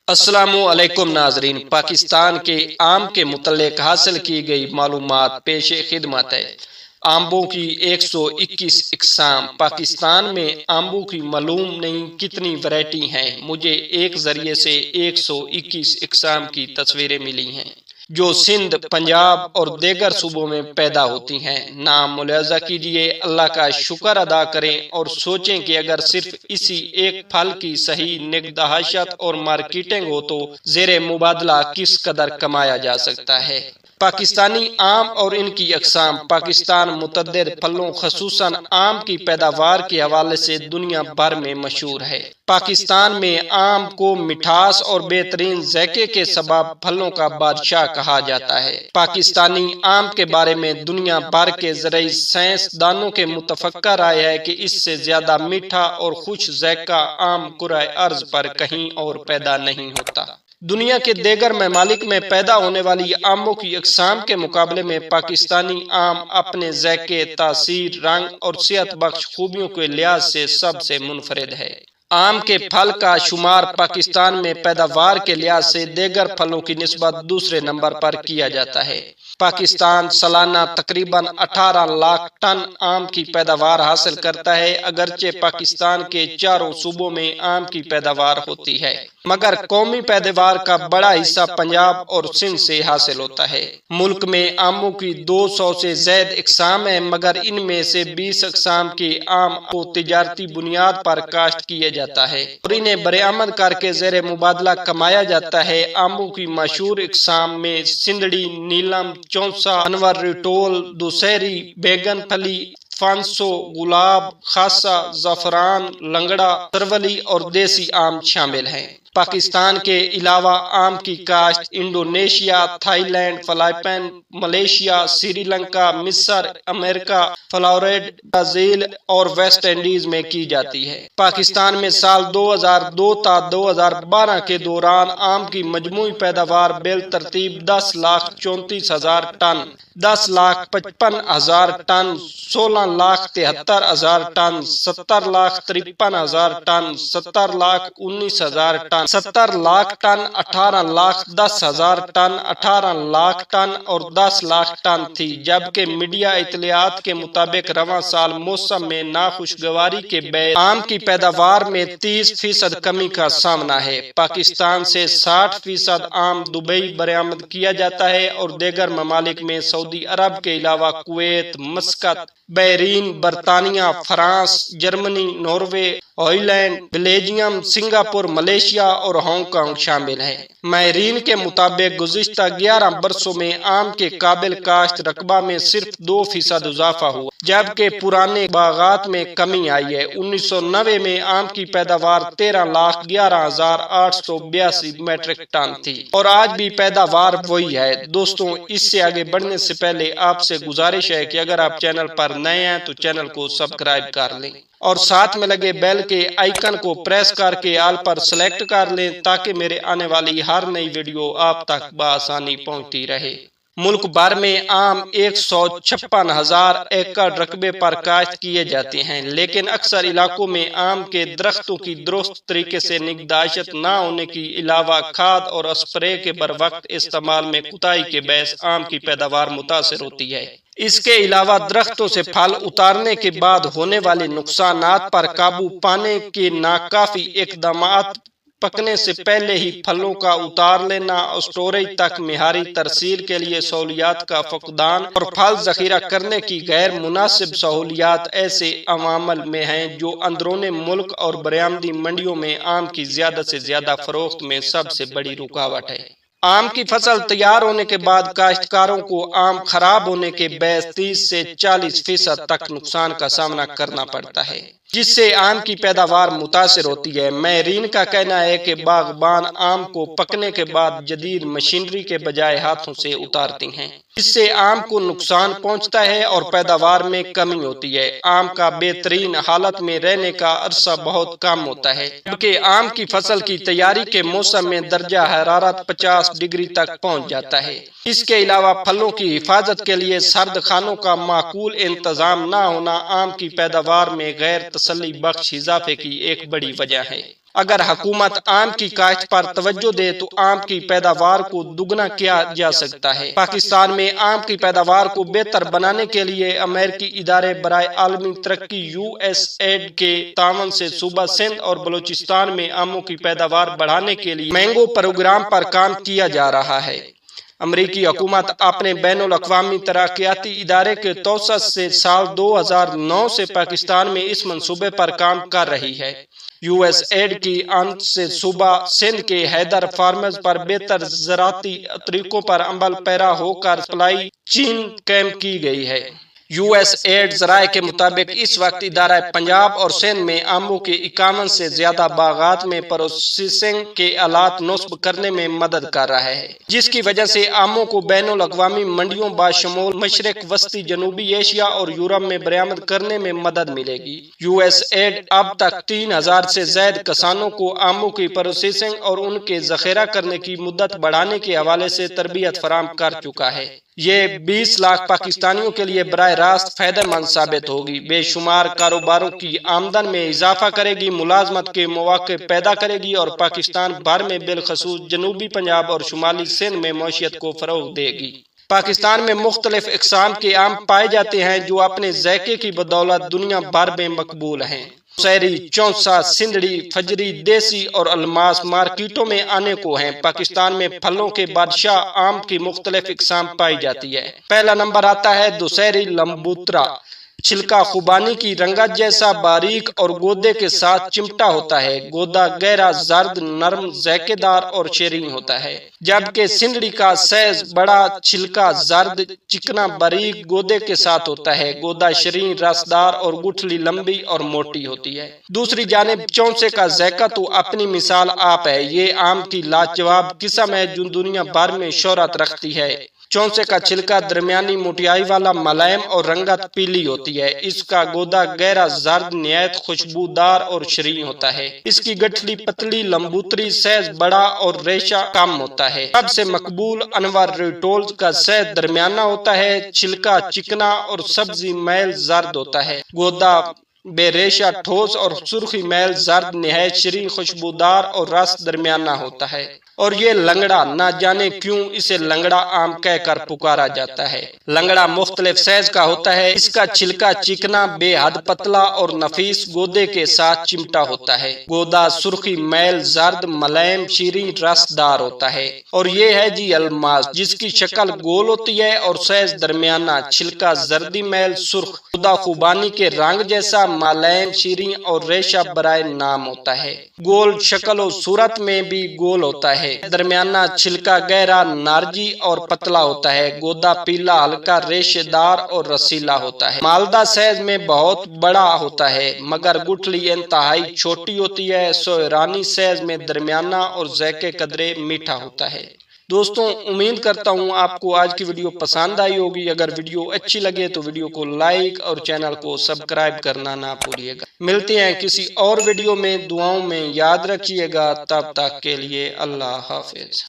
السلام علیکم ناظرین، پاکستان کے آم کے متعلق حاصل کی گئی معلومات پیش خدمت ہے۔ آمبوں کی 121 اقسام۔ پاکستان میں آمبوں کی معلوم نہیں کتنی ورائٹی ہیں، مجھے ایک ذریعے سے 121 اقسام کی تصویریں ملی ہیں جو سندھ، پنجاب اور دیگر صوبوں میں پیدا ہوتی ہیں۔ نام ملاحظہ کیجئے، اللہ کا شکر ادا کریں اور سوچیں کہ اگر صرف اسی ایک پھل کی صحیح نگہداشت اور مارکیٹنگ ہو تو زیر مبادلہ کس قدر کمایا جا سکتا ہے۔ پاکستانی آم اور ان کی اقسام۔ پاکستان متعدد پھلوں خصوصاً آم کی پیداوار کے حوالے سے دنیا بھر میں مشہور ہے۔ پاکستان میں آم کو مٹھاس اور بہترین ذائقے کے سبب پھلوں کا بادشاہ کہا جاتا ہے۔ پاکستانی آم کے بارے میں دنیا بھر کے زرعی سائنس دانوں کے متفقہ رائے ہے کہ اس سے زیادہ میٹھا اور خوش ذائقہ آم کرۂ ارض پر کہیں اور پیدا نہیں ہوتا۔ دنیا کے دیگر ممالک میں پیدا ہونے والی آموں کی اقسام کے مقابلے میں پاکستانی آم اپنے ذائقے، تاثیر، رنگ اور صحت بخش خوبیوں کے لحاظ سے سب سے منفرد ہے۔ آم کے پھل کا شمار پاکستان میں پیداوار کے لحاظ سے دیگر پھلوں کی نسبت دوسرے نمبر پر کیا جاتا ہے۔ پاکستان سالانہ تقریباً 18 لاکھ ٹن آم کی پیداوار حاصل کرتا ہے، اگرچہ پاکستان کے چاروں صوبوں میں آم کی پیداوار ہوتی ہے، مگر قومی پیداوار کا بڑا حصہ پنجاب اور سندھ سے حاصل ہوتا ہے۔ ملک میں آموں کی 200 سے زائد اقسام ہیں، مگر ان میں سے 20 اقسام کے آم کو تجارتی بنیاد پر کاشت کیا جاتا ہے اور انہیں برآمد کر کے زیر مبادلہ کمایا جاتا ہے۔ آموں کی مشہور اقسام میں سندھڑی، نیلم، چونسا، انور ریٹول، دوسہری، بیگن پھلی، فانسو، گلاب، خاصا، زعفران، لنگڑا، سرولی اور دیسی آم شامل ہیں۔ پاکستان کے علاوہ آم کی کاشت Indonesia, Thailand, Philippines, Malaysia, Sri Lanka, مصر، امریکہ، فلوریڈا، برازیل اور ویسٹ انڈیز میں کی جاتی ہے۔ پاکستان میں سال 2002 تا 2012 کے دوران آم کی مجموعی پیداوار بالترتیب 10,34,000 ton, 10,55,000 ton, 16,73,000 ton, 70,53,000 ton, 70,19,000 ton, 70 lakh ton, 18,10,000 ton, 18 lakh ton اور 10 لاکھ ٹن تھی، جبکہ میڈیا اطلاعات کے مطابق رواں سال موسم میں ناخوشگواری کے باعث آم کی پیداوار میں 30% کمی کا سامنا ہے۔ پاکستان سے 60% آم دبئی برآمد کیا جاتا ہے اور دیگر ممالک میں سعودی عرب کے علاوہ کویت، مسقط، بحرین، برطانیہ، France, Germany, Norway, Ireland, Belgium, Singapore, Malaysia اور ہانگ کانگ شامل ہیں۔ ماہرین کے مطابق گزشتہ 11 برسوں میں آم کے قابل کاشت رقبہ میں صرف 2% اضافہ ہوا، جبکہ پرانے باغات میں کمی آئی ہے۔ 1990 میں آم کی پیداوار 13,11,882 میٹرک ٹن تھی اور آج بھی پیداوار وہی ہے۔ دوستوں، اس سے آگے بڑھنے سے پہلے آپ سے گزارش ہے کہ اگر آپ چینل پر نئے ہیں تو چینل کو سبسکرائب کر لیں اور ساتھ میں لگے بیل کے آئیکن کو پریس کر کے آل پر سلیکٹ کر لیں تاکہ میرے آنے والی ہر نئی ویڈیو آپ تک بآسانی پہنچتی رہے۔ ملک بھر میں عام 156,000 ایکڑ رقبے پر کاشت کیے جاتے ہیں، لیکن اکثر علاقوں میں آم کے درختوں کی درست طریقے سے نگہداشت نہ ہونے کے علاوہ کھاد اور اسپرے کے بروقت استعمال میں کوتاہی کے باعث آم کی پیداوار متاثر ہوتی ہے۔ اس کے علاوہ درختوں سے پھل اتارنے کے بعد ہونے والے نقصانات پر قابو پانے کے ناکافی اقدامات، پکنے سے پہلے ہی پھلوں کا اتار لینا، اسٹوریج تک معیاری ترسیل کے لیے سہولیات کا فقدان اور پھل ذخیرہ کرنے کی غیر مناسب سہولیات ایسے عوامل میں ہیں جو اندرون ملک اور برآمدی منڈیوں میں آم کی زیادہ سے زیادہ فروخت میں سب سے بڑی رکاوٹ ہے۔ آم کی فصل تیار ہونے کے بعد کاشتکاروں کو آم خراب ہونے کے باعث 30 سے 40% تک نقصان کا سامنا کرنا پڑتا ہے، جس سے آم کی پیداوار متاثر ہوتی ہے۔ ماہرین کا کہنا ہے کہ باغبان آم کو پکنے کے بعد جدید مشینری کے بجائے ہاتھوں سے اتارتے ہیں، جس سے آم کو نقصان پہنچتا ہے اور پیداوار میں کمی ہوتی ہے۔ آم کا بہترین حالت میں رہنے کا عرصہ بہت کم ہوتا ہے، جبکہ آم کی فصل کی تیاری کے موسم میں درجہ حرارت 50 ڈگری تک پہنچ جاتا ہے۔ اس کے علاوہ پھلوں کی حفاظت کے لیے سرد خانوں کا معقول انتظام نہ ہونا آم کی پیداوار میں غیر تسلی بخش اضافے کی ایک بڑی وجہ ہے۔ اگر حکومت آم کی کاشت پر توجہ دے تو آم کی پیداوار کو دگنا کیا جا سکتا ہے۔ پاکستان میں آم کی پیداوار کو بہتر بنانے کے لیے امریکی ادارے برائے عالمی ترقی USAID کے تعاون سے صوبہ سندھ اور بلوچستان میں آموں کی پیداوار بڑھانے کے لیے مینگو پروگرام پر کام کیا جا رہا ہے۔ امریکی حکومت اپنے بین الاقوامی ترقیاتی ادارے کے توسط سے سال 2009 سے پاکستان میں اس منصوبے پر کام کر رہی ہے۔ USAID کی آمد سے صوبہ سندھ کے حیدر فارمرز پر بہتر زراعتی طریقوں پر عمل پیرا ہو کر سپلائی چین قائم کی گئی ہے۔ USAID ذرائع کے مطابق اس وقت ادارہ پنجاب اور سندھ میں آموں کے 51 سے زیادہ باغات میں پروسیسنگ کے آلات نصب کرنے میں مدد کر رہا ہے، جس کی وجہ سے آموں کو بین الاقوامی منڈیوں بشمول مشرق وسطی جنوبی ایشیا اور یورپ میں برآمد کرنے میں مدد ملے گی۔ USAID اب تک 3000 سے زائد کسانوں کو آموں کی پروسیسنگ اور ان کے ذخیرہ کرنے کی مدت بڑھانے کے حوالے سے تربیت فراہم کر چکا ہے۔ یہ 20 لاکھ پاکستانیوں کے لیے براہ راست فائدہ مند ثابت ہوگی، بے شمار کاروباروں کی آمدن میں اضافہ کرے گی، ملازمت کے مواقع پیدا کرے گی اور پاکستان بھر میں بالخصوص جنوبی پنجاب اور شمالی سندھ میں معیشت کو فروغ دے گی۔ پاکستان میں مختلف اقسام کے آم پائے جاتے ہیں جو اپنے ذائقے کی بدولت دنیا بھر میں مقبول ہیں۔ سیری، چونسا، سندھڑی، فجری، دیسی اور الماس مارکیٹوں میں آنے کو ہیں۔ پاکستان میں پھلوں کے بادشاہ آم کی مختلف اقسام پائی جاتی ہے۔ پہلا نمبر آتا ہے دسہری لمبوترا۔ چھلکا خوبانی کی رنگت جیسا باریک اور گودے کے ساتھ چمٹا ہوتا ہے۔ گودا گہرا زرد، نرم، ذائقے دار اور شیرین ہوتا ہے، جبکہ سندھڑی کا سائز بڑا، چھلکا زرد، چکنا، باریک گودے کے ساتھ ہوتا ہے۔ گودا شیرین، رسدار اور گٹھلی لمبی اور موٹی ہوتی ہے۔ دوسری جانب چونسے کا ذائقہ تو اپنی مثال آپ ہے۔ یہ آم کی لاجواب قسم ہے جو دنیا بھر میں شہرت رکھتی ہے۔ چونسے کا چھلکا درمیانی موٹائی والا، ملائم اور رنگت پیلی ہوتی ہے۔ اس کا گودا گہرا زرد، نہایت خوشبودار اور شیرین ہوتا ہے۔ اس کی گٹھلی پتلی لمبوتری، سائز بڑا اور ریشہ کم ہوتا ہے۔ سب سے مقبول انواع ریٹولز کا سائز درمیانہ ہوتا ہے۔ چھلکا چکنا اور سبزی میل زرد ہوتا ہے۔ گودا بے ریشہ، ٹھوس اور سرخی میل زرد، نہایت شیرین، خوشبودار اور رس درمیانہ ہوتا ہے۔ اور یہ لنگڑا، نہ جانے کیوں اسے لنگڑا آم کہہ کر پکارا جاتا ہے۔ لنگڑا مختلف سائز کا ہوتا ہے۔ اس کا چھلکا چکنا، بے حد پتلا اور نفیس گودے کے ساتھ چمٹا ہوتا ہے۔ گودا سرخی میل زرد، ملائم، شیرین، رس دار ہوتا ہے۔ اور یہ ہے جی الماس، جس کی شکل گول ہوتی ہے اور سائز درمیانہ، چھلکا زردی میل سرخ، گودا خوبانی کے رنگ جیسا، ملائم، شیرین اور ریشہ برائے نام ہوتا ہے۔ گول شکل و صورت میں بھی گول ہوتا ہے۔ درمیانہ چھلکا گہرا، نارنجی اور پتلا ہوتا ہے۔ گودا پیلا، ہلکا ریشے دار اور رسیلا ہوتا ہے۔ مالدہ سائز میں بہت بڑا ہوتا ہے، مگر گٹھلی انتہائی چھوٹی ہوتی ہے۔ سوئرانی سائز میں درمیانہ اور ذائقے قدرے میٹھا ہوتا ہے۔ دوستوں، امید کرتا ہوں آپ کو آج کی ویڈیو پسند آئی ہوگی۔ اگر ویڈیو اچھی لگے تو ویڈیو کو لائک اور چینل کو سبسکرائب کرنا نہ بھولیے گا۔ ملتے ہیں کسی اور ویڈیو میں، دعاؤں میں یاد رکھیے گا۔ تب تک کے لیے اللہ حافظ۔